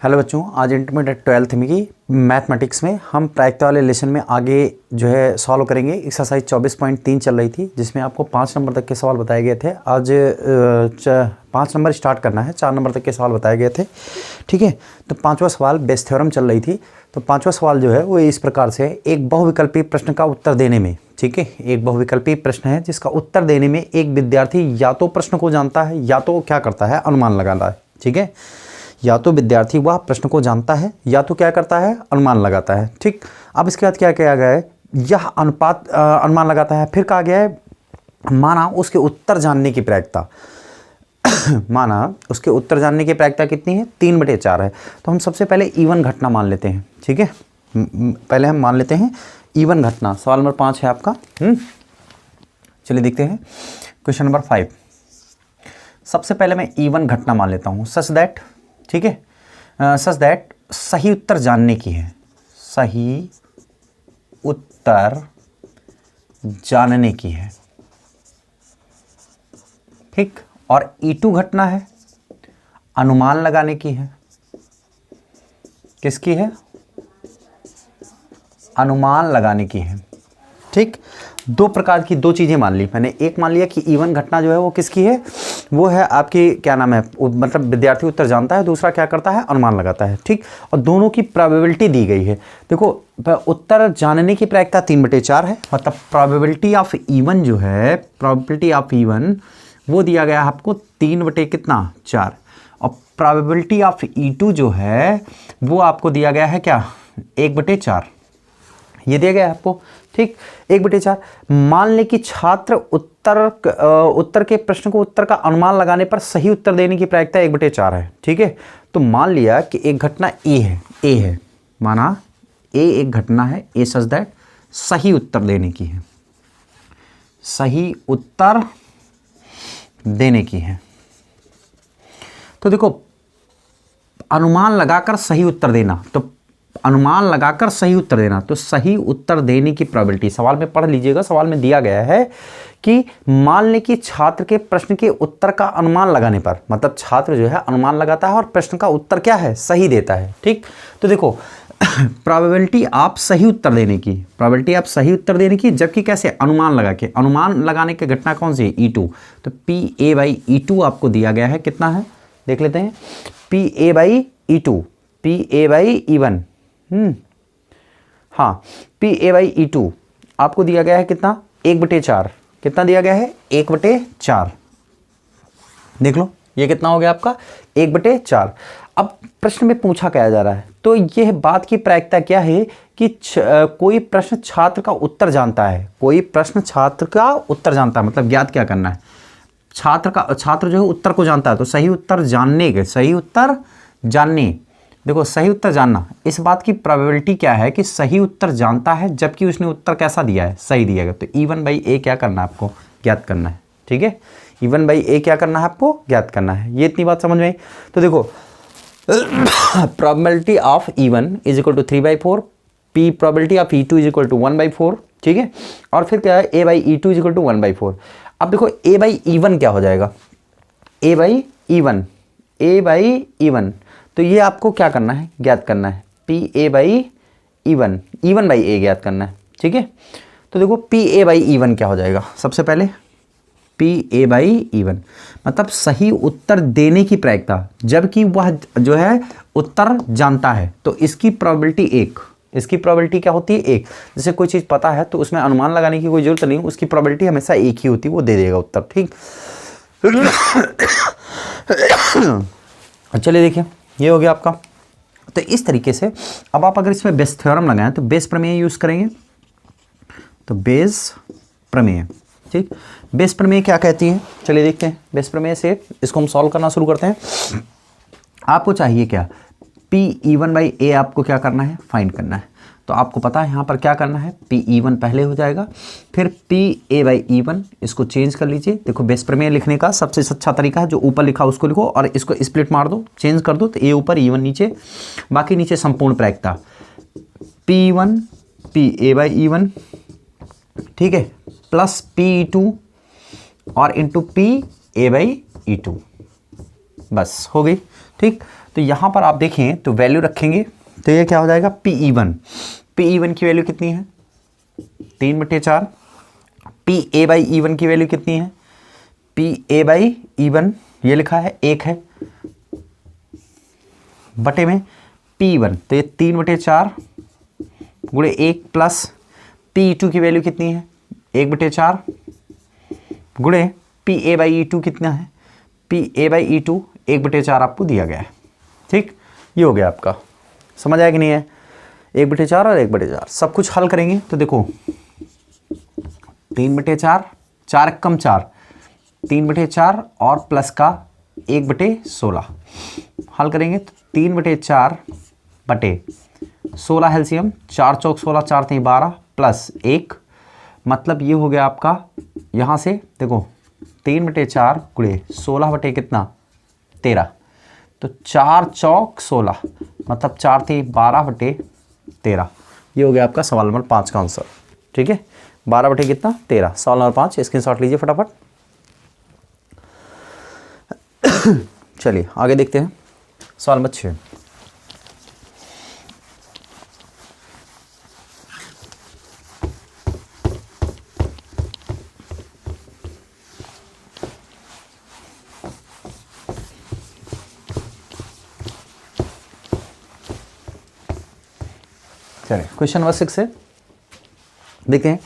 Hello बच्चों, आज intermediate 12th में की मैथमेटिक्स में हम प्रायिकता वाले लेसन में आगे जो है सॉल्व करेंगे। एक्सरसाइज 24.3 चल रही थी जिसमें आपको 5 नंबर तक के सवाल बताए गए थे। आज 5 नंबर स्टार्ट करना है, 4 नंबर तक के सवाल बताए गए थे। ठीक है, तो 5वां सवाल बेस थ्योरम चल रही थी। तो 5वां सवाल जो है वो इस प्रकार से है, एक बहुविकल्पी प्रश्न का उत्तर देने में, ठीक है, एक बहुविकल्पी प्रश्न है जिसका उत्तर देने में एक विद्यार्थी या तो प्रश्न को जानता है या तो क्या करता है, अनुमान लगाता है। ठीक है, या तो विद्यार्थी वह प्रश्न को जानता है या तो क्या करता है, अनुमान लगाता है। ठीक, अब इसके बाद क्या किया गया है, यह अनुमान लगाता है। फिर कहा गया है माना उसके उत्तर जानने की प्रायिकता माना उसके उत्तर जानने की प्रायिकता कितनी है, 3/4 है। तो हम सबसे पहले इवन घटना मान लेते हैं। ठीक है, पहले हम मान लेते हैं इवन घटना। सवाल नंबर 5 है आपका। चलिए देखते हैं क्वेश्चन नंबर 5। सबसे पहले मैं इवन घटना मान लेता हूं, सच दैट, ठीक है, सच दैट सही उत्तर जानने की है, सही उत्तर जानने की है। ठीक, और E2 घटना है, अनुमान लगाने की है। किसकी है, अनुमान लगाने की है। ठीक, दो प्रकार की दो चीजें मान ली मैंने। एक मान लिया कि इवन घटना जो है वो किसकी है, वो है आपकी क्या नाम है, मतलब विद्यार्थी उत्तर जानता है, दूसरा क्या करता है, अनुमान लगाता है। ठीक, और दोनों की प्रोबेबिलिटी दी गई है। देखो, उत्तर जानने की प्रायिकता 3/4 है, मतलब प्रोबेबिलिटी ऑफ इवन जो है, प्रोबेबिलिटी ऑफ इवन वो दिया गया है आपको 3/4। और प्रोबेबिलिटी ऑफ E2 जो है वो आपको दिया गया है क्या, 1/4, ये दिया गया है आपको। ठीक, 1/4। मान ले कि छात्र उत्तर के प्रश्न को उत्तर का अनुमान लगाने पर सही उत्तर देने की प्रायिकता 1/4 है। ठीक है, तो मान लिया कि एक घटना ए है, माना ए एक घटना है, ए सच दैट सही उत्तर देने की है, सही उत्तर देने की है। तो देखो, अनुमान लगाकर सही उत्तर देना, तो अनुमान लगाकर सही उत्तर देना, तो सही उत्तर देने की प्रोबेबिलिटी, सवाल में पढ़ लीजिएगा, सवाल में दिया गया है कि मान लें कि छात्र के प्रश्न के उत्तर का अनुमान लगाने पर, मतलब छात्र जो है अनुमान लगाता है और प्रश्न का उत्तर क्या है, सही देता है। ठीक, तो देखो प्रोबेबिलिटी आप सही उत्तर देने की, प्रोबेबिलिटी आप सही उत्तर देने की, जबकि कैसे, अनुमान लगा के, अनुमान लगाने की घटना कौन सी है, E2। तो PA/E2 आपको दिया गया है, कितना है देख लेते हैं, PA/E2, PA/E1, हाँ, PA/E2 आपको दिया गया है कितना, 1/4। कितना दिया गया है, 1/4। देख लो ये कितना हो गया आपका, 1/4। अब प्रश्न में पूछा क्या जा रहा है, तो यह बात की प्रायिकता क्या है कि कोई प्रश्न छात्र का उत्तर जानता है, कोई प्रश्न छात्र का उत्तर जानता है, मतलब ज्ञात क्या करना है, छात्र जो है उत्तर को जानता है, तो सही उत्तर जानने के, सही उत्तर जानने, देखो सही उत्तर जानना, इस बात की प्रोबेबिलिटी क्या है कि सही उत्तर जानता है जबकि उसने उत्तर कैसा दिया है, सही दिया गया। तो E1/A क्या करना है, आपको ज्ञात करना है। ठीक है, E1/A क्या करना है, आपको ज्ञात करना है। ये इतनी बात समझ में आई। तो देखो probability of E1 = 3/4, probability of E2 = 1/4। ठीक है, और फिर क्या है, A/E2 = 1/4। अब देखो A/E1 क्या हो जाएगा, A/E1, A/E1, तो ये आपको क्या करना है, ज्ञात करना है, PA/E1, E1/A ज्ञात करना है। ठीक है, तो देखो PA/E1 क्या हो जाएगा, सबसे पहले PA/E1 मतलब सही उत्तर देने की प्रायिकता, जबकि वह जो है उत्तर जानता है, तो इसकी प्रोबेबिलिटी 1, इसकी प्रोबेबिलिटी क्या होती है, 1। जैसे कोई चीज़ पता है तो उसमें अनुमान लगाने की कोई जरूरत नहीं, उसकी प्रोबेबिलिटी हमेशा 1 ही होती है, वो दे देगा उत्तर। ठीक चलिए देखिए, ये हो गया आपका। तो इस तरीके से अब आप अगर इसमें बेस थ्योरम लगाएं तो बेस प्रमेय यूज करेंगे, तो बेस प्रमेय। ठीक, बेस प्रमेय क्या कहती है, चलिए देखते हैं। बेस प्रमेय से इसको हम सॉल्व करना शुरू करते हैं। आपको चाहिए क्या, PE1/A आपको क्या करना है, फाइंड करना है। तो आपको पता है यहाँ पर क्या करना है, PE1 पहले हो जाएगा, फिर PA/E1, इसको चेंज कर लीजिए। देखो बेस प्रमेय लिखने का सबसे अच्छा तरीका है, जो ऊपर लिखा उसको लिखो और इसको स्प्लिट मार दो, चेंज कर दो, तो A ऊपर E1 नीचे, बाकी नीचे संपूर्ण प्रायिकता P1 PA/E1, ठीक है, प्लस PE2 और इंटू PA/E2, बस हो गई। ठीक, तो यहाँ पर आप देखें तो वैल्यू रखेंगे तो ये क्या हो जाएगा, PE1। PE1 की वैल्यू कितनी है, 3/4। PA/E1 की वैल्यू कितनी है, PA/E1 ये लिखा है 1 है, बटे में P1 तो ये 3/4 गुणे 1 प्लस PE2 की वैल्यू कितनी है, 1/4 गुणे PA/E2 कितना है, PA/E2 1/4 आपको दिया गया है। ठीक, ये हो गया आपका, समझ आया कि नहीं है, 1/4 और 1/4 सब कुछ हल करेंगे तो देखो 3/4, 4 कम 4, 3/4 और प्लस का 1/16 हल करेंगे तो 3/4 बटे 16 एलसीएम, 4 चौक 16, 4 3 12 प्लस 1, मतलब ये हो गया आपका, यहाँ से देखो 3/4 गुणे 16 बटे कितना 13, तो 4 चौक 16 मतलब 4 3 12 बटे 13, ये हो गया आपका सवाल नंबर 5 का आंसर। ठीक है, 12 बटे कितना 13, सवाल नंबर 5 स्क्रीनशॉट लीजिए फटाफट। चलिए आगे देखते हैं सवाल नंबर 6। चलिए क्वेश्चन नंबर 6 से देखते हैं।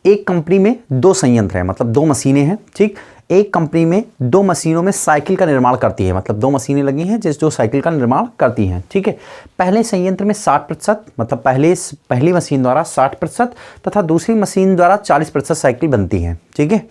एक कंपनी में 2 संयंत्र हैं, मतलब 2 मशीनें हैं। ठीक, एक कंपनी में 2 मशीनों में साइकिल का निर्माण करती है, मतलब 2 मशीनें लगी हैं जो साइकिल का निर्माण करती हैं। ठीक है, पहले संयंत्र में 60%, मतलब पहली मशीन द्वारा 60% तथा दूसरी मशीन द्वारा 40% साइकिल बनती हैं। ठीक है,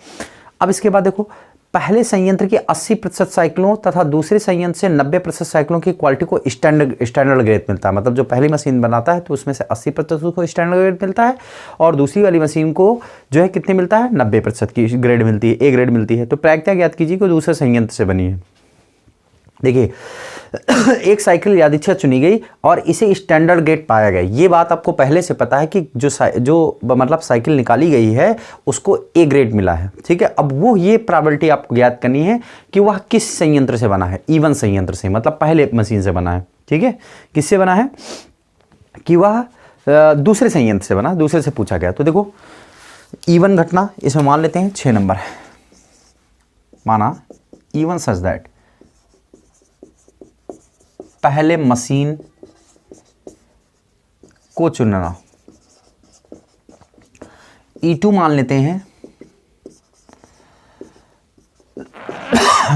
अब इसके बाद देखो, पहले संयंत्र की 80% साइकिलों तथा दूसरे संयंत्र से 90% साइकिलों की क्वालिटी को स्टैंडर्ड ग्रेड मिलता है। मतलब जो पहली मशीन बनाता है तो उसमें से 80% उसको स्टैंडर्ड ग्रेड मिलता है और दूसरी वाली मशीन को जो है कितने मिलता है, 90% की ग्रेड मिलती है, A ग्रेड मिलती है। तो प्रायिकता ज्ञात कीजिए कि दूसरे संयंत्र से बनी है। देखिए एक साइकिल यादृच्छा चुनी गई और इसे स्टैंडर्ड ग्रेड पाया गया। ये बात आपको पहले से पता है कि जो मतलब साइकिल निकाली गई है उसको A ग्रेड मिला है। ठीक है, अब वो ये प्रोबेबिलिटी आपको ज्ञात करनी है कि वह किस संयंत्र से बना है, E1 संयंत्र से, मतलब पहले मशीन से बना है। ठीक है, किससे बना है कि वह दूसरे संयंत्र से बना, दूसरे से पूछा गया। तो देखो E1 घटना इसमें मान लेते हैं 6 नंबर है, माना E1 सच दैट पहले मशीन को चुनना। E2 मान लेते हैं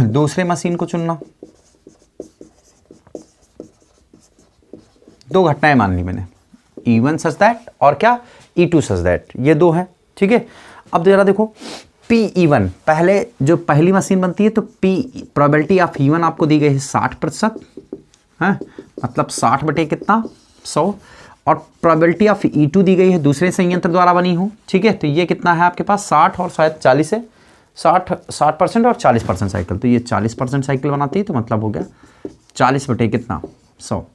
दूसरे मशीन को चुनना। 2 घटनाएं मान ली मैंने, E1 सच दैट और क्या E2 सच दैट, ये 2 हैं। ठीक है, अब जरा देखो PE1 पहले जो पहली मशीन बनती है तो प्रोबेबिलिटी ऑफ E1 आपको दी गई है 60%, है मतलब 60 बटे कितना 100, और प्रोबेबिलिटी ऑफ E2 दी गई है दूसरे संयंत्र द्वारा बनी हो। ठीक है, तो ये कितना है आपके पास 60 और शायद 40 है, 60% और 40% साइकिल, तो ये 40% साइकिल बनाती है, तो मतलब हो गया 40 बटे कितना 100,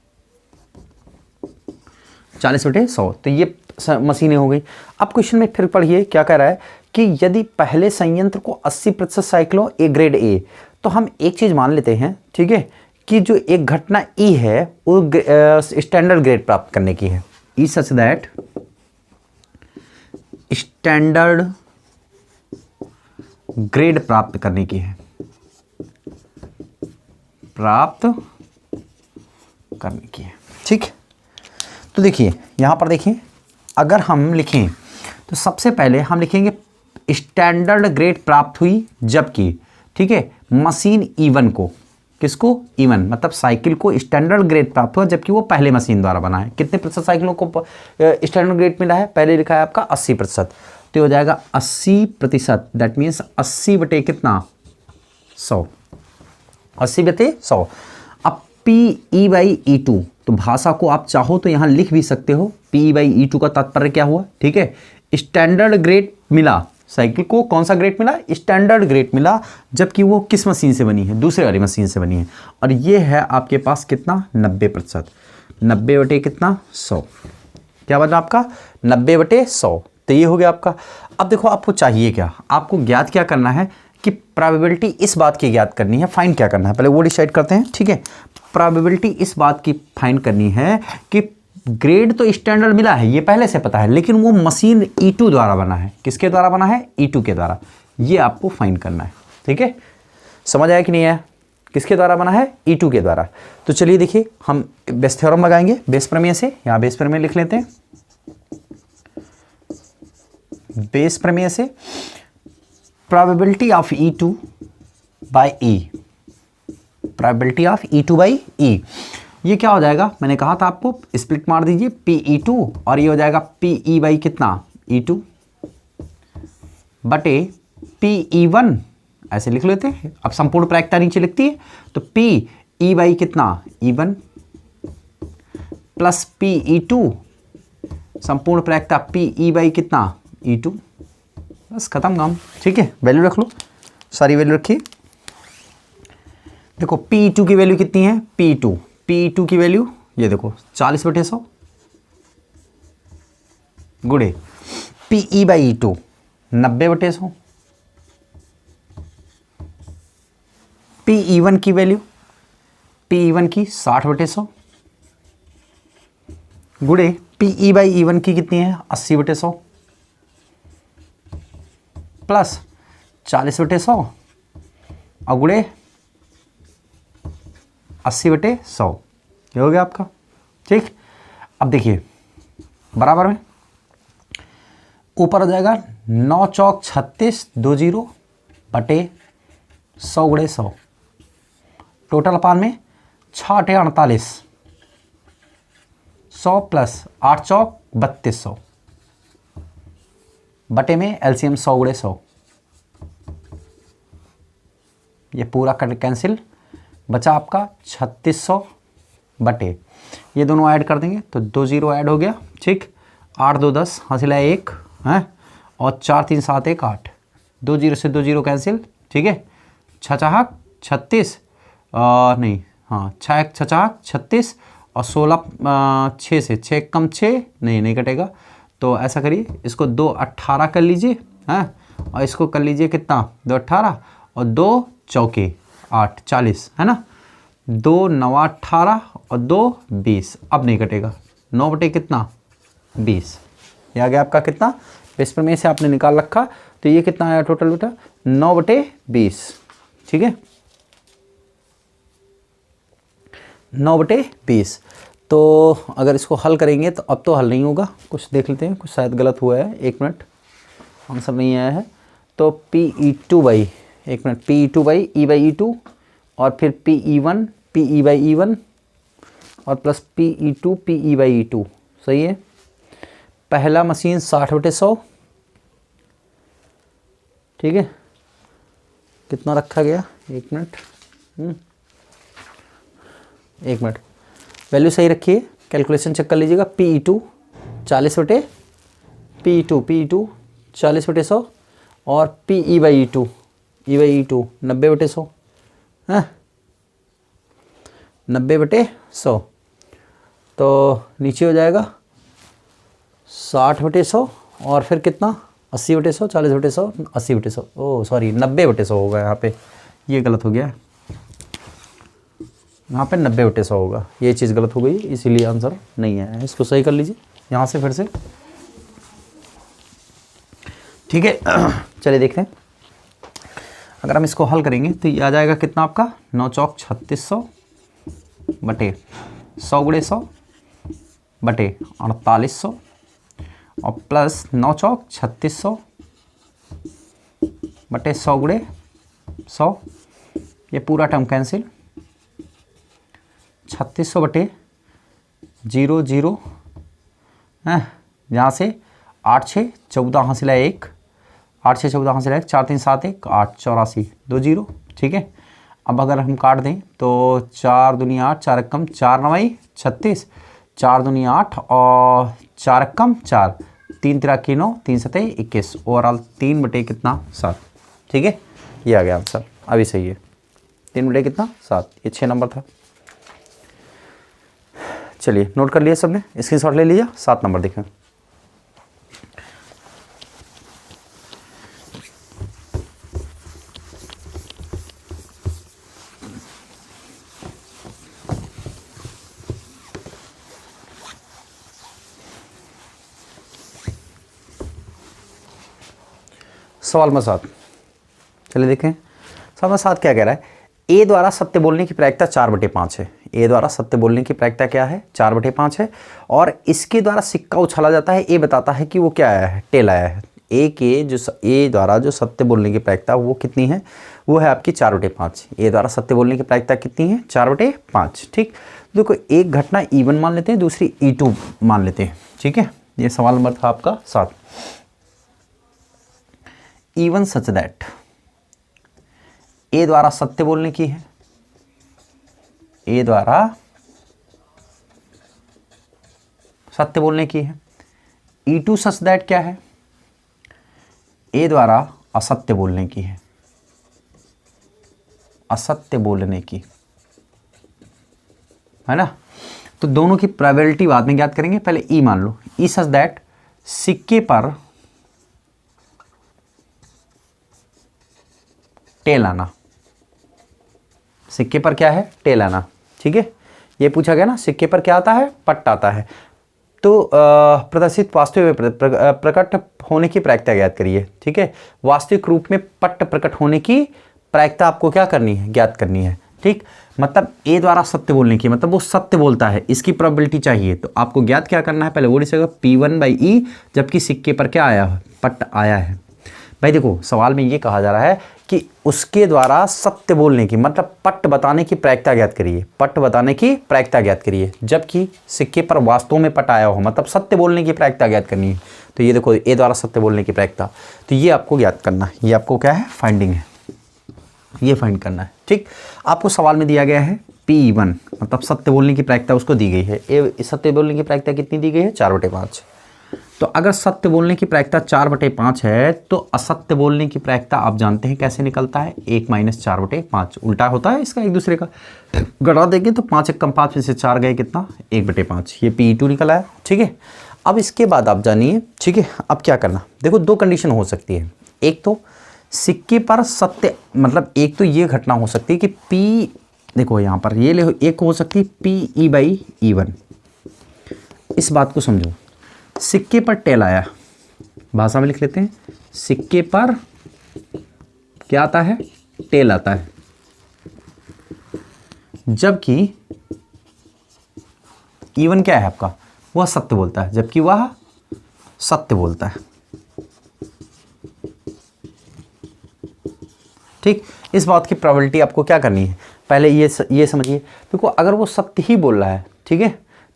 40 बटे 100, तो ये मशीनें हो गई। अब क्वेश्चन में फिर पढ़िए क्या कह रहा है कि यदि पहले संयंत्र को 80% साइकिलों A ग्रेड A, तो हम एक चीज मान लेते हैं, ठीक है, कि जो एक घटना E है वो स्टैंडर्ड ग्रेड प्राप्त करने की है, E such that standard grade प्राप्त करने की है, प्राप्त करने की है। ठीक, तो देखिए यहां पर देखिए, अगर हम लिखें तो सबसे पहले हम लिखेंगे स्टैंडर्ड ग्रेड प्राप्त हुई जबकि, ठीक है, मशीन E1 को, किसको E1 मतलब साइकिल को स्टैंडर्ड ग्रेड प्राप्त हुआ जबकि वो पहले मशीन द्वारा बना है। कितने प्रतिशत साइकिलों को स्टैंडर्ड ग्रेड मिला है, पहले लिखा है आपका 80%, तो हो जाएगा 80%, दैट मीन्स 80 बटे कितना 100, 80 बटे 100। अब PE/E2, तो भाषा को आप चाहो तो यहां लिख भी सकते हो, PE/E2 का तात्पर्य क्या हुआ, ठीक है, स्टैंडर्ड ग्रेड मिला साइकिल को, कौन सा ग्रेड मिला, स्टैंडर्ड ग्रेड मिला, जबकि वो किस मशीन से बनी है, दूसरे वाली मशीन से बनी है, और ये है आपके पास कितना 90%, 90 बटे कितना 100, क्या बना आपका 90 बटे 100, तो ये हो गया आपका। अब देखो आपको चाहिए क्या, आपको ज्ञात क्या करना है कि प्रोबेबिलिटी इस बात की ज्ञात करनी है, फाइंड क्या करना है, पहले वो डिसाइड करते हैं, ठीक है। प्रोबेबिलिटी इस बात की फाइंड करनी है कि ग्रेड तो स्टैंडर्ड मिला है, ये पहले से पता है, लेकिन वो मशीन E2 द्वारा बना है। किसके द्वारा बना है? E2 के द्वारा। ये आपको फाइंड करना है, ठीक है। समझ आया कि नहीं आया? किसके द्वारा बना है? E2 के द्वारा। तो चलिए देखिए, हम बेस थ्योरम लगाएंगे बेस प्रमेय से। यहाँ बेस प्रमेय लिख लेते हैं। बेस प्रमेय से probability of E2 by E, probability of E2 by E, ये क्या हो जाएगा? मैंने कहा था आपको, स्प्लिट मार दीजिए PE2 और ये हो जाएगा PE बाई कितना? E2 बटे PE1, ऐसे लिख लेते हैं। अब संपूर्ण प्रायिकता नीचे लिखती है, तो PE बाई कितना? E1 प्लस PE2 संपूर्ण प्रायिकता PE बाई कितना? E2। बस खत्म काम, ठीक है। वैल्यू रख लो, सारी वैल्यू रखिए। देखो PE2 की वैल्यू कितनी है? PE2 की वैल्यू ये देखो 40/100 गुणे PE बाई E2 90/100। PE1 की वैल्यू, PE1 की 60/100 गुणे PE बाई E1 की कितनी है? 80/100 प्लस 40/100 और गुणे 80/100। ये हो गया आपका, ठीक। अब देखिए बराबर में ऊपर हो जाएगा 9 चौक 36 20 बटे 100 गुणे 100, टोटल अपान में 6 8 48 100 प्लस 8 चौक 3200 बटे में LCM 100 गुणे 100। ये पूरा कट कैंसिल, बचा आपका 3600 बटे, ये दोनों ऐड कर देंगे तो 2 0 ऐड हो गया, ठीक। 8 2 10 हासिल है 1 है, और 4 3 7 1 8, 2 0 से 2 0 कैंसिल, ठीक है। 6 चाहक 36 नहीं, हाँ 6 1 6 चाहक 36 और 16 6 से 6 कम 6 नहीं कटेगा, तो ऐसा करिए, इसको 2 18 कर लीजिए, हैं, और इसको कर लीजिए कितना? 2 18 और 2 चौके 8 40, है ना। 2 9 18 और 2 20, अब नहीं कटेगा। 9 बटे कितना? 20। ये आ गया आपका कितना? बेस प्रमेय से आपने निकाल रखा, तो ये कितना आया टोटल बेटा? 9 बटे 20, ठीक है। 9 बटे 20। तो अगर इसको हल करेंगे तो अब तो हल नहीं होगा, कुछ देख लेते हैं, कुछ शायद गलत हुआ है, 1 मिनट, आंसर नहीं आया है। तो PE2 by, 1 minute, PE2 by E by E2 और फिर PE1 PE बाई E1 और plus PE2 PE by E2, सही है। पहला मशीन 60/100, ठीक है। कितना रखा गया? 1 मिनट, 1 मिनट, वैल्यू सही रखिए, कैलकुलेशन चेक कर लीजिएगा। PE2 40/PE2 40/100 और PE बाई E2 90/100 है, 90/100, तो नीचे हो जाएगा 60/100 और फिर कितना? 80/100 40/100 80/100, ओ सॉरी 90/100 होगा यहाँ पे, ये गलत हो गया, यहाँ पे 90/100 होगा, ये चीज़ गलत हो गई, इसीलिए आंसर नहीं आया है। इसको सही कर लीजिए यहाँ से फिर से, ठीक है। चलिए देखते हैं, अगर हम इसको हल करेंगे तो ये आ जाएगा कितना आपका? 9 चौक 3600 बटे 100 गुणे 100 बटे 4800 और प्लस 9 चौक 3600 बटे 100 गुणे 100, ये पूरा टर्म कैंसिल, 3600 बटे 0 0 है, यहाँ से 8 6 14 हासिल है 1, 8 6 14 हासिल है 1, 4 3 7 1 8 84 2 0, ठीक है। अब अगर हम काट दें तो 4 दूनी 8 4 कम 4 9 36, 4 दूनी 8 और 4 कम 4 3 3 9 3 7 21, ओवरऑल 3 बटे कितना? 7, ठीक है। ये आ गया आंसर, अभी सही है, 3 बटे कितना? 7, ये 6 नंबर था। चलिए नोट कर लिया सबने, स्क्रीनशॉट ले लिया। 7 नंबर देखें, सवाल नंबर 7, चलिए देखें सवाल नंबर 7 क्या कह रहा है। ए द्वारा सत्य बोलने की प्रायिकता 4/5 है। ए द्वारा सत्य बोलने की प्रायिकता क्या है, 4/5 है। और इसके द्वारा सिक्का उछाला जाता है, ए बताता है कि वो क्या आया है, टेल आया है। ए द्वारा जो सत्य बोलने की प्रायिकता वो कितनी है, वो है आपकी 4/5। ए द्वारा सत्य बोलने की प्रायिकता कितनी है, 4/5। ठीक, देखो एक घटना E1 मान लेते हैं, दूसरी E2 मान लेते हैं। ठीक है, ये सवाल नंबर था आपका 7। E1 सच दैट ए द्वारा सत्य बोलने की है, ए द्वारा सत्य बोलने की है। E2 सच दैट क्या है, ए द्वारा असत्य बोलने की है, असत्य बोलने की, है ना। तो दोनों की प्रोबेबिलिटी बाद में ज्ञात करेंगे, पहले ई मान लो। ई सच दैट सिक्के पर टेल आना, सिक्के पर क्या है, टेल आना। ठीक है, ये पूछा गया ना, सिक्के पर क्या आता है, पट्ट आता है। तो प्रदर्शित वास्तविक प्रकट होने की प्रायिकता ज्ञात करिए। ठीक है, वास्तविक रूप में पट्ट प्रकट होने की प्रायिकता आपको क्या करनी है, ज्ञात करनी है। ठीक, मतलब ए द्वारा सत्य बोलने की, मतलब वो सत्य बोलता है, इसकी प्रोबेबिलिटी चाहिए। तो आपको ज्ञात क्या करना है, पहले वो लिखेगा P1/E, जबकि सिक्के पर क्या आया है, पट्ट आया है। भाई देखो सवाल में ये कहा जा रहा है कि उसके द्वारा सत्य बोलने की, मतलब पट्ट बताने की प्रायिकता ज्ञात करिए, पट्ट बताने की प्रायिकता ज्ञात करिए, जबकि सिक्के पर वास्तव में पट्ट आया हो, मतलब सत्य बोलने की प्रायिकता ज्ञात करनी है। तो ये देखो ए द्वारा सत्य बोलने की प्रायिकता, तो ये आपको ज्ञात करना है, ये आपको क्या है, फाइंडिंग है, ये फाइंड करना है। ठीक, आपको सवाल में दिया गया है P1, मतलब सत्य बोलने की प्रायिकता उसको दी गई है। ए सत्य बोलने की प्रायिकता कितनी दी गई है, 4/5। तो अगर सत्य बोलने की प्रायिकता 4/5 है, तो असत्य बोलने की प्रायिकता आप जानते हैं कैसे निकलता है, 1 - 4/5, उल्टा होता है इसका एक दूसरे का। घटा देंगे तो 5 × 5 में से 4 गए, कितना, 1/5। ये P2 निकला है। ठीक है, अब इसके बाद आप जानिए। ठीक है, अब क्या करना, देखो दो कंडीशन हो सकती है। एक तो सिक्के पर सत्य, मतलब एक तो ये घटना हो सकती है कि P, देखो यहाँ पर ये ले, एक हो सकती है PE/E1। इस बात को समझो, सिक्के पर टेल आया, भाषा में लिख लेते हैं, सिक्के पर क्या आता है, टेल आता है, जबकि E1 क्या है आपका, वह सत्य बोलता है, जबकि वह सत्य बोलता है। ठीक, इस बात की प्रोबेबिलिटी आपको क्या करनी है, पहले ये समझिए। देखो अगर वो सत्य ही बोल रहा है, ठीक है,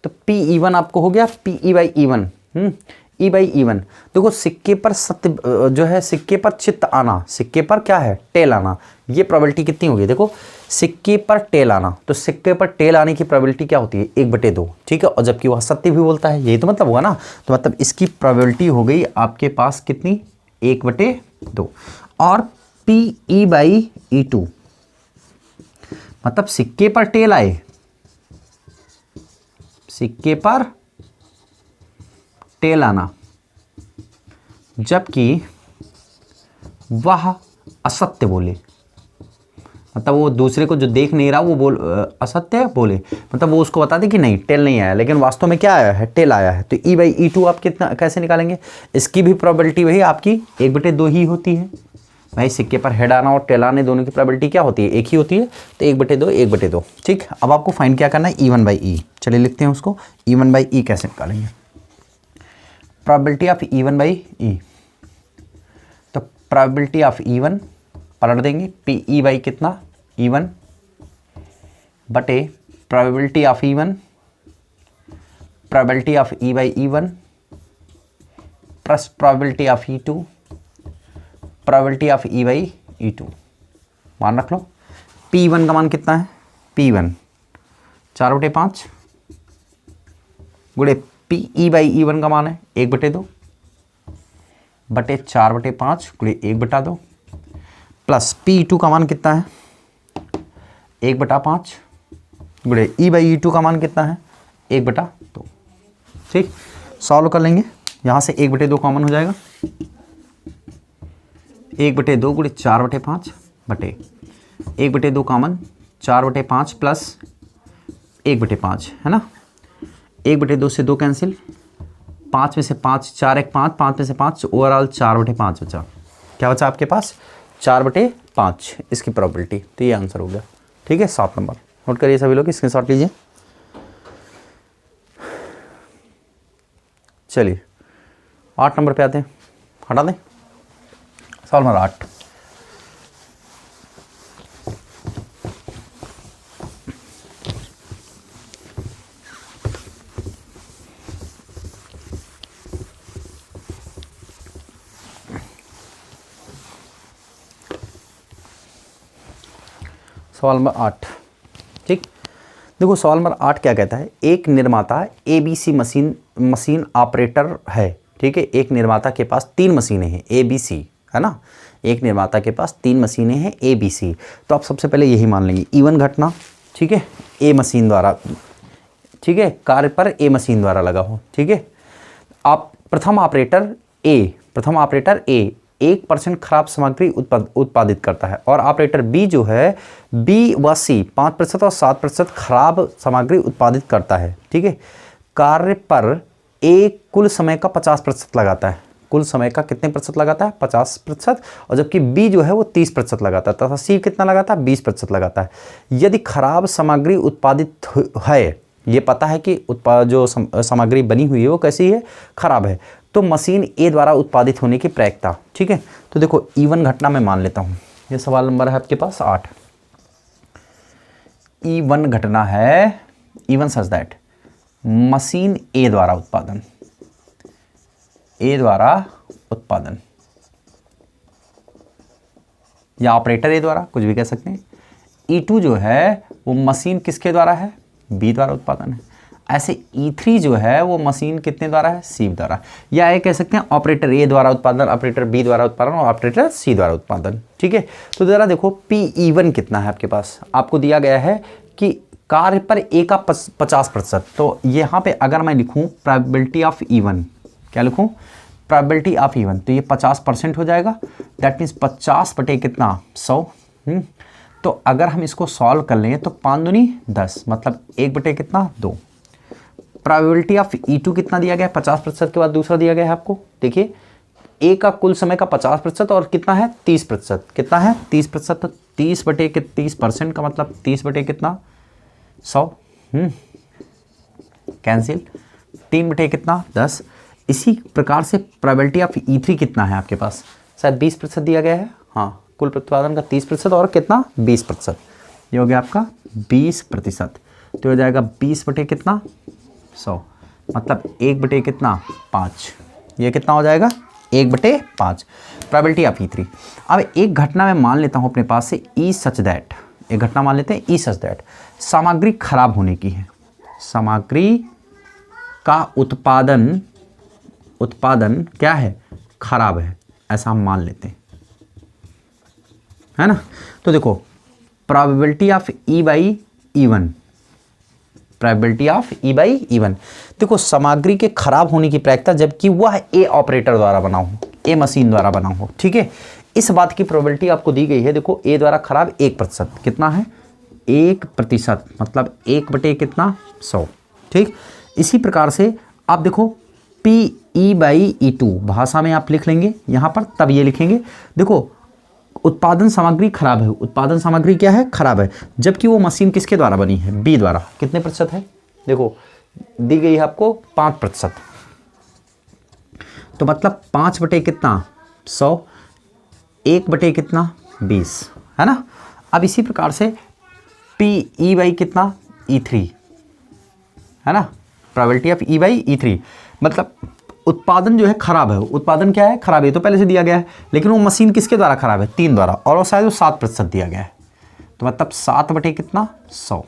तो PE1 आपको हो गया PE/E1। E/E1, देखो सिक्के पर सत्य जो है, सिक्के पर चित्त आना, सिक्के पर क्या है, टेल आना, ये प्रोबेबिलिटी कितनी होगी, देखो सिक्के पर टेल आना, तो सिक्के पर टेल आने की प्रोबेबिलिटी क्या होती है, 1/2। ठीक है, और जबकि वह सत्य भी बोलता है, यही तो मतलब हुआ ना। तो मतलब इसकी प्रोबेबिलिटी हो गई आपके पास कितनी, 1/2। और PE/E2, मतलब सिक्के पर टेल आए, सिक्के पर टेल आना, जबकि वह असत्य बोले, मतलब वो दूसरे को जो देख नहीं रहा वो असत्य बोले, मतलब वो उसको बता दे कि नहीं टेल नहीं आया, लेकिन वास्तव में क्या आया है, टेल आया है। तो E/E2 आप कितना कैसे निकालेंगे, इसकी भी प्रोबेबिलिटी वही आपकी 1/2 ही होती है। भाई सिक्के पर हेड आना और टेल आने दोनों की प्रोबेबिलिटी क्या होती है, एक ही होती है, तो 1/2 1/2। ठीक, अब आपको फाइंड क्या करना है, E1/E। चलिए लिखते हैं उसको, E1/E कैसे निकालेंगे, प्रोबेबिलिटी ऑफ E1/E। तो प्रोबेबिलिटी ऑफ E1 पलट देंगे, PE/ कितना, E1 बटे probability of E1, probability of E/E1 plus probability of E2, probability of E/E2। मान रख लो, P1 का मान कितना है, P1 4/5 गुणे PE/E1 का मान है 1/2 बटे 4/5 गुणे 1/2 प्लस P2 का मान कितना है, 1/5 गुणे E/E2 का मान कितना है, 1/2। ठीक, सॉल्व कर लेंगे, यहाँ से 1/2 कॉमन हो जाएगा, 1/2 गुणे 4/5 बटे 1/2 कॉमन, 4/5 प्लस 1/5, है ना। 1/2 से 2 कैंसिल, 5 में से 5, 4 1 5, 5 में से 5, ओवरऑल 4/5 बचा। क्या बचा आपके पास 4/5 इसकी प्रोबेबिलिटी। तो ये आंसर हो गया। ठीक है, 7 नंबर नोट करिए सभी लोग, स्क्रीनशॉट लीजिए। चलिए 8 नंबर पे आते हैं, हटा दें सवाल नंबर 8। सवाल नंबर 8। ठीक, देखो सवाल नंबर 8 क्या कहता है, एक निर्माता ABC मशीन ऑपरेटर है। ठीक है, एक निर्माता के पास 3 मशीनें हैं ABC, है ना। एक निर्माता के पास 3 मशीनें हैं ABC। तो आप सबसे पहले यही मान लेंगे E1 घटना, ठीक है, A मशीन द्वारा, ठीक है, कार्य पर A मशीन द्वारा लगा हो। ठीक है, आप प्रथम ऑपरेटर A 1% खराब सामग्री उत्पादित करता है, और ऑपरेटर B जो है B व C 5% और 7% खराब सामग्री उत्पादित करता है। ठीक है, कार्य पर A कुल समय का 50% लगाता है। कुल समय का कितने प्रतिशत लगाता है? 50%। और जबकि B जो है वो 30% लगाता है, तथा C कितना लगाता है? 20% लगाता है। यदि खराब सामग्री उत्पादित है, ये पता है कि जो सामग्री बनी हुई है वो कैसी है? खराब है, तो मशीन ए द्वारा उत्पादित होने की प्रायिकता। ठीक है, तो देखो E1 घटना मैं मान लेता हूँ, ये सवाल नंबर है आपके पास 8। E1 घटना है, E1 सच दैट मशीन ए द्वारा उत्पादन, या ऑपरेटर ए द्वारा, कुछ भी कह सकते हैं। E2 जो है वो मशीन किसके द्वारा है? बी द्वारा उत्पादन है। ऐसे E3 जो है वो मशीन कितने द्वारा है? सी द्वारा। या ये कह सकते हैं ऑपरेटर ए द्वारा उत्पादन, ऑपरेटर बी द्वारा उत्पादन और ऑपरेटर सी द्वारा उत्पादन। ठीक है, तो जरा देखो PE1 कितना है आपके पास, आपको दिया गया है कि कार्य पर ए का 50%। तो यहाँ पे अगर मैं लिखूँ प्रोबेबिलिटी ऑफ E1, क्या लिखूँ? प्रोबेबिलिटी ऑफ E1, तो ये 50% हो जाएगा। दैट मीन्स 50 बटे कितना? 100। तो अगर हम इसको सॉल्व कर लें तो 5 दूनी 10, मतलब 1 बटे कितना? 2। प्रोबेबिलिटी ऑफ E2 कितना दिया गया है? 50% के बाद दूसरा दिया गया है आपको, देखिए ए का कुल समय का 50% और कितना है? 30%। कितना है? 30%। तो 30 बटे 30% का मतलब 30 बटे कितना? 100। कैंसिल। 3 बटे कितना? 10। इसी प्रकार से प्रोबेबिलिटी ऑफ E3 कितना है आपके पास? शायद 20% दिया गया है। हाँ, कुल उत्पादन का 30% और कितना? 20%। ये हो गया आपका 20%। तो हो जाएगा 20 बटे कितना? 100, मतलब 1 बटे कितना? 5। ये कितना हो जाएगा? 1 बटे 5 प्रोबेबिलिटी ऑफ E3। अब एक घटना मैं मान लेता हूँ अपने पास से E सच दैट, एक घटना मान लेते हैं E सच दैट सामग्री खराब होने की है। सामग्री का उत्पादन क्या है? खराब है, ऐसा हम मान लेते हैं, है ना। तो देखो probability of E/E1, probability of E/E1, देखो सामग्री के खराब होने की प्रायिकता जबकि वह ए ऑपरेटर द्वारा बना हो, ए मशीन द्वारा बना हो। ठीक है, इस बात की प्रोबेबिलिटी आपको दी गई है। देखो ए द्वारा खराब 1%, कितना है? 1%, मतलब 1 बटे कितना? 100। ठीक, इसी प्रकार से आप देखो PE/E2 भाषा में आप लिख लेंगे यहाँ पर, तब ये लिखेंगे। देखो उत्पादन सामग्री खराब है, उत्पादन सामग्री क्या है? खराब है, जबकि वो मशीन किसके द्वारा बनी है? बी द्वारा। कितने प्रतिशत है? देखो दी गई है आपको 5%, तो मतलब 5 बटे कितना? 100, 1 बटे कितना? 20, है ना। अब इसी प्रकार से PE/ कितना? E3, है ना। प्रोबेबिलिटी ऑफ E/E3 मतलब उत्पादन जो है खराब है। उत्पादन क्या है? खराब है, तो पहले से दिया गया है, लेकिन वो मशीन किसके द्वारा खराब है? 3 द्वारा, और वो शायद वो 7% दिया गया है, तो मतलब 7 बटे कितना? 100।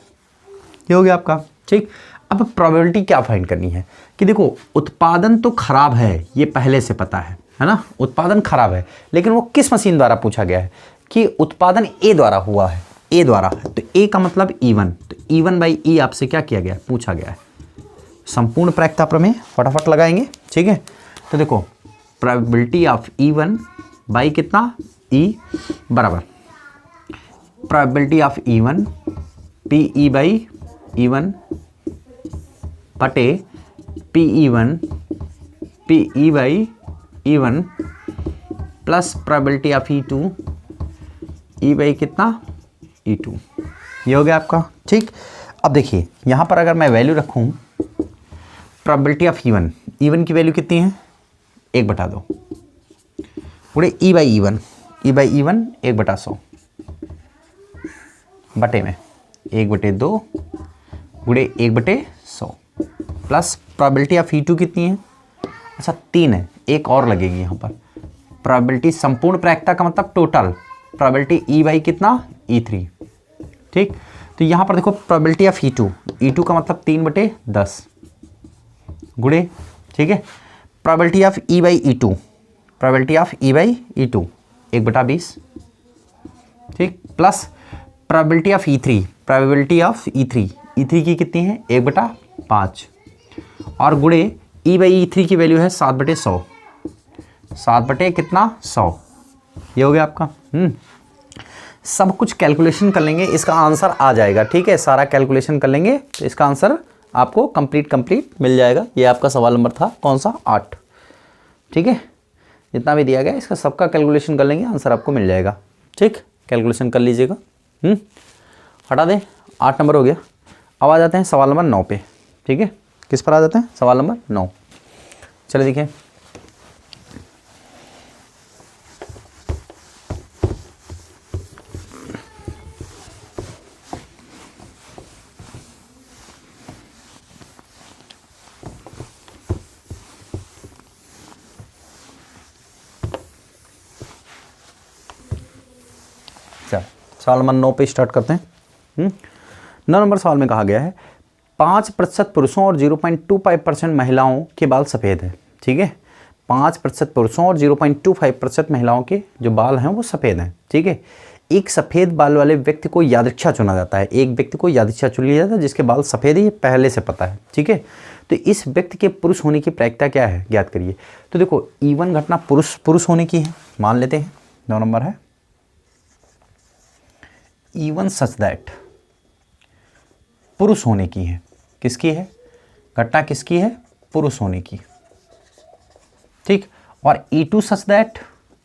ये हो गया आपका। ठीक, अब प्रोबेबिलिटी क्या फाइंड करनी है कि देखो उत्पादन तो खराब है, ये पहले से पता है ना। उत्पादन खराब है, लेकिन वो किस मशीन द्वारा पूछा गया है कि उत्पादन ए द्वारा हुआ है, ए द्वारा है, तो ए का मतलब E1, तो E1/E आपसे क्या किया गया है? पूछा गया है। संपूर्ण प्रायिकता प्रमेय फटाफट लगाएंगे। ठीक है, तो देखो प्रोबेबिलिटी ऑफ E1 कितना? E बराबर प्रोबेबिलिटी ऑफ E1 PE/E1 बटे PE/E1 plus probability of E2 E by कितना E2, ये हो गया आपका। ठीक, अब देखिए यहाँ पर अगर मैं वैल्यू रखूँ प्रोबेबिलिटी ऑफ E1 की वैल्यू कितनी है 1/2 पूरे E बाई E1 1/100 बटे में 1/2 गुणे 1/100 प्लस प्रोबेबिलिटी ऑफ E2 कितनी है, अच्छा 3 है, एक और लगेगी यहाँ पर प्रोबेबिलिटी संपूर्ण प्रायिकता का मतलब टोटल प्रोबेबिलिटी E बाई कितना E3। ठीक, तो यहाँ पर देखो प्रोबेबिलिटी ऑफ E2 का मतलब 3/10 गुणे, ठीक है, probability of E by E2 1/20, ठीक, प्लस प्रोबेबिलिटी ऑफ E3 की कितनी है 1/5 और गुणे E बाई E3 की वैल्यू है 7/100, 7/100, ये हो गया आपका। सब कुछ कैलकुलेशन कर लेंगे, इसका आंसर आ जाएगा। ठीक है, सारा कैलकुलेशन कर लेंगे तो इसका आंसर आपको कंप्लीट मिल जाएगा। ये आपका सवाल नंबर था कौन सा 8। ठीक है, जितना भी दिया गया इसका सबका कैलकुलेशन कर लेंगे, आंसर आपको मिल जाएगा। ठीक, कैलकुलेशन कर लीजिएगा। हटा दें, 8 नंबर हो गया। अब आ जाते हैं सवाल नंबर 9 पे। ठीक है, किस पर आ जाते हैं, सवाल नंबर 9। चलिए देखिए, सवाल नंबर 9 पे स्टार्ट करते हैं। 9 नंबर सवाल में कहा गया है 5% पुरुषों और 0.25% महिलाओं के बाल सफ़ेद है। ठीक है, 5% पुरुषों और 0.25% महिलाओं के जो बाल हैं वो सफ़ेद हैं। ठीक है, एक सफ़ेद बाल वाले व्यक्ति को यादृच्छा चुना जाता है, एक व्यक्ति को यादृच्छा चुन लिया जाता है जिसके बाल सफ़ेद है, ये पहले से पता है। ठीक है, तो इस व्यक्ति के पुरुष होने की प्रायिकता क्या है ज्ञात करिए। तो देखो E1 घटना पुरुष होने की है, मान लेते हैं 9 नंबर है E1 सच दैट पुरुष होने की है, किसकी है घटना, किसकी है पुरुष होने की। ठीक, और E2 सच दैट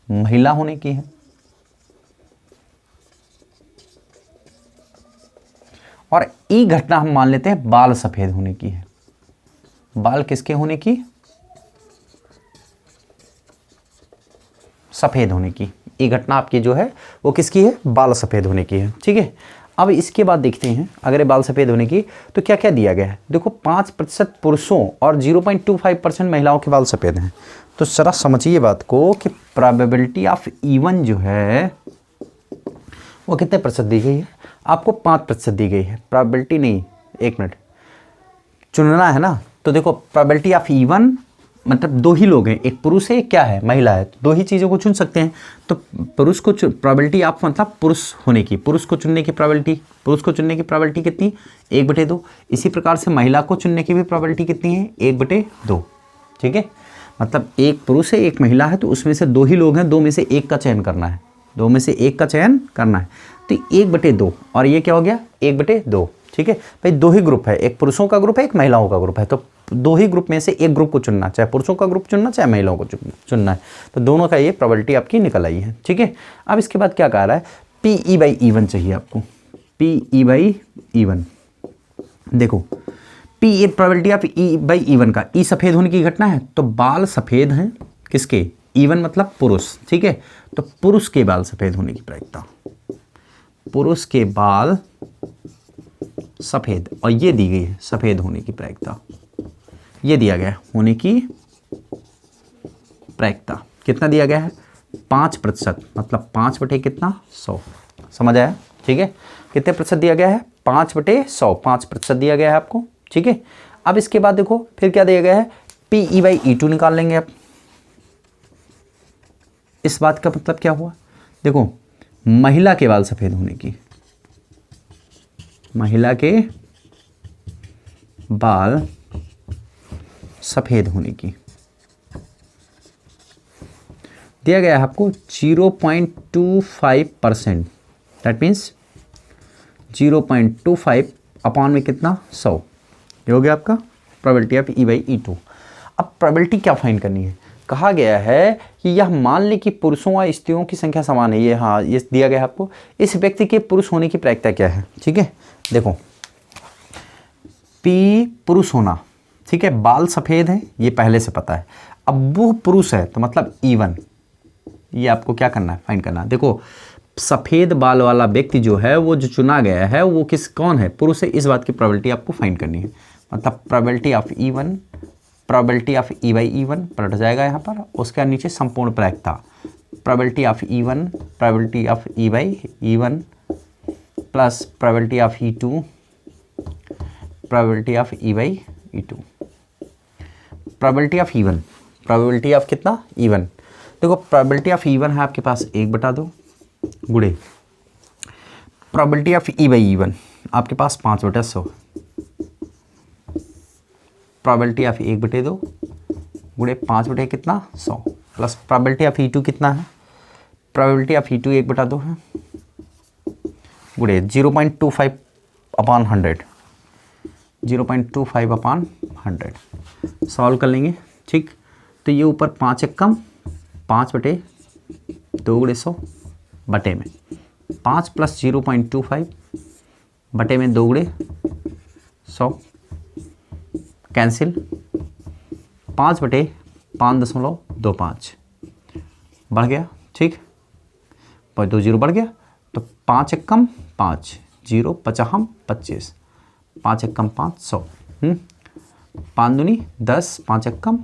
महिला होने की है। और E घटना हम मान लेते हैं बाल सफेद होने की है। बाल किसके होने की, सफेद होने की। ये घटना आपकी जो है वो किसकी है, बाल सफ़ेद होने की है। ठीक है, अब इसके बाद देखते हैं अगर ये बाल सफ़ेद होने की तो क्या क्या दिया गया है। देखो 5% पुरुषों और 0.25% महिलाओं के बाल सफ़ेद हैं। तो जरा समझिए बात को कि प्रोबेबिलिटी ऑफ E1 जो है वो कितने प्रतिशत दी गई है, आपको 5% दी गई है। प्रोबेबिलिटी नहीं, एक मिनट चुनना है ना। तो देखो प्रोबेबिलिटी ऑफ E1 मतलब 2 ही लोग हैं, एक पुरुष है एक क्या है महिला है, तो 2 ही चीज़ों को चुन सकते हैं। तो पुरुष को प्रोबेबिलिटी आप मतलब पुरुष होने की, पुरुष को चुनने की प्रोबेबिलिटी कितनी 1/2। इसी प्रकार से महिला को चुनने की भी प्रोबेबिलिटी कितनी है 1/2। ठीक है, मतलब एक पुरुष है एक महिला है तो उसमें से 2 ही लोग हैं, 2 में से 1 का चयन करना है, 2 में से 1 का चयन करना है। तो 1/2 और ये क्या हो गया 1/2। ठीक है भाई, 2 ही ग्रुप है, एक पुरुषों का ग्रुप है एक महिलाओं का ग्रुप है, तो 2 ही ग्रुप में से एक ग्रुप को चुनना, चाहे पुरुषों का ग्रुप चुनना चाहे महिलाओं को चुनना है। तो दोनों का ये प्रोबेबिलिटी आपकी निकल आई है। ठीक है, अब इसके बाद क्या कह रहा है PE बाई E1 चाहिए आपको, PE बाई E1। देखो PE probability of E by E1 का, E सफ़ेद होने की घटना है तो बाल सफ़ेद हैं किसके, E1 मतलब पुरुष। ठीक है, तो पुरुष के बाल सफ़ेद होने की प्रायिकता, पुरुष के बाल सफ़ेद, और ये दी गई है सफ़ेद होने की प्रायिकता, ये दिया गया है होने की प्रायिकता कितना दिया गया है 5%, मतलब 5 कितना 100। समझ आया। ठीक है, कितने प्रतिशत दिया गया है 5/100, 5% दिया गया है आपको। ठीक है, अब इसके बाद देखो फिर क्या दिया गया है PE बाई E2 निकाल लेंगे आप। इस बात का मतलब क्या हुआ, देखो महिला के बाल सफ़ेद होने की, महिला के बाल सफ़ेद होने की दिया गया है आपको 0.25%, दैट मीन्स 0.25 अपॉन में कितना 100, ये हो गया आपका probability of E by E2। अब प्रोबेबिलिटी क्या फाइंड करनी है, कहा गया है कि यह मान ली कि पुरुषों व स्त्रियों की संख्या समान है, ये हाँ ये दिया गया है आपको। इस व्यक्ति के पुरुष होने की प्रायिकता क्या है, ठीक है। देखो पी पुरुष होना, ठीक है, बाल सफ़ेद है ये पहले से पता है। अब वो पुरुष है तो मतलब इवन, ये आपको क्या करना है, फाइंड करना है। देखो सफ़ेद बाल वाला व्यक्ति जो है वो जो चुना गया है वो कौन है, पुरुष है, इस बात की प्रोबेबिलिटी आपको फाइंड करनी है। मतलब probability of E one, probability of E by E one पलट जाएगा यहाँ पर, उसके नीचे संपूर्ण प्रायिकता, probability of E one, probability of E by E one plus probability of E two, probability of E by E two. Probability of E one, probability of कितना, E one. देखो प्रोबेबिलिटी ऑफ इवन है आपके पास 1/2 गुणे probability of E by E one आपके पास 5/100, probability of 1/2 गुणे 5 कितना 100 plus probability of E two कितना है, प्रोबेबिलिटी ऑफ ई टू 1/2 है गुणे 0.25/100, 0.25/100 सॉल्व कर लेंगे, ठीक। तो ये ऊपर 5 एकम 5/2 गुणे 100 बटे में 5 प्लस 0.25 बटे में 2 गुणे 100 कैंसिल, 5/5.25 बढ़ गया, ठीक, 2 बढ़ गया तो 5 एकम 5, 0 पचाहम 25, 5 एकम 5 100, 5 दूनी 10, 5 एकम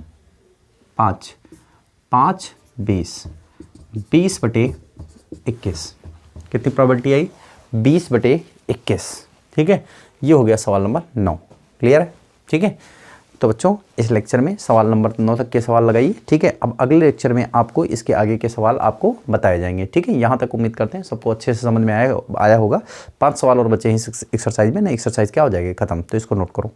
5, 5 20, 20/21 कितनी प्रोबेबिलिटी आई, 20/21, ठीक है। ये हो गया सवाल नंबर 9, क्लियर है, ठीक है। तो बच्चों इस लेक्चर में सवाल नंबर 9 तक के सवाल लगाइए, ठीक है। अब अगले लेक्चर में आपको इसके आगे के सवाल आपको बताए जाएंगे, ठीक है। यहाँ तक उम्मीद करते हैं सबको अच्छे से समझ में आया होगा। 5 सवाल और बचे हैं इस एक्सरसाइज में ना, एक्सरसाइज क्या हो जाएगी खत्म, तो इसको नोट करो।